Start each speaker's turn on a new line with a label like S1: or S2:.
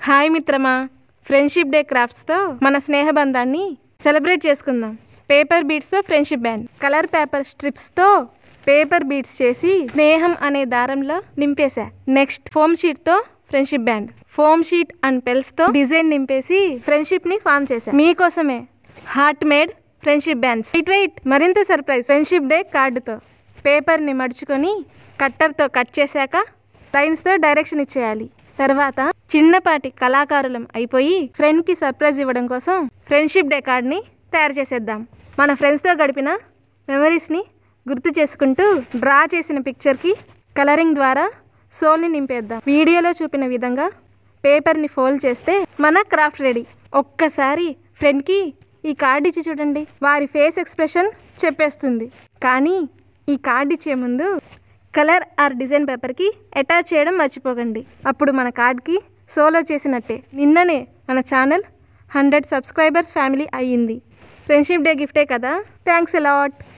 S1: Hi మిత్రమా, friendship day క్రాఫ్ట్స్తో మన స్నేహబంధాన్ని సెలబ్రేట్ చేసుకుందాం. పేపర్ బీడ్స్తో ఫ్రెండ్షిప్ బ్యాండ్, కలర్ పేపర్ స్ట్రిప్స్తో పేపర్ బీడ్స్ చేసి స్నేహం అనే దారంలో నింపేశా. నెక్స్ట్ ఫోమ్ షీట్తో friendship band, foam sheet and పెల్స్తో డిజైన్ నింపేసి ఫ్రెండ్షిప్ని ఫామ్ చేశా. మీకోసమే heart made friendship bands. Wait మరింత సర్ప్రైజ్. ఫ్రెండ్షిప్ డే కార్డుతో పేపర్ని మడుచుకొని కట్టర్తో కట్ చేశాక లైన్స్తో డైరెక్షన్ ఇచ్చేయాలి. తర్వాత చిన్నపాటి కళాకారులం అయిపోయి ఫ్రెండ్కి సర్ప్రైజ్ ఇవ్వడం కోసం ఫ్రెండ్షిప్ డే కార్డ్ని తయారు చేసేద్దాం. మన ఫ్రెండ్స్తో గడిపిన మెమరీస్ని గుర్తు చేసుకుంటూ డ్రా చేసిన పిక్చర్కి కలరింగ్ ద్వారా సోల్ని నింపేద్దాం. వీడియోలో చూపిన విధంగా పేపర్ని ఫోల్డ్ చేస్తే మన క్రాఫ్ట్ రెడీ. ఒక్కసారి ఫ్రెండ్కి ఈ కార్డ్ ఇచ్చి చూడండి, వారి ఫేస్ ఎక్స్ప్రెషన్ చెప్పేస్తుంది. కానీ ఈ కార్డ్ ఇచ్చే ముందు కలర్ ఆర్ డిజైన్ పేపర్కి అటాచ్ చేయడం మర్చిపోకండి. అప్పుడు మన కార్డ్కి సోలో చేసినట్టే. నిన్ననే మన ఛానల్ 100 సబ్స్క్రైబర్స్ ఫ్యామిలీ అయ్యింది. ఫ్రెండ్షిప్ డే గిఫ్టే కదా. Thanks a lot.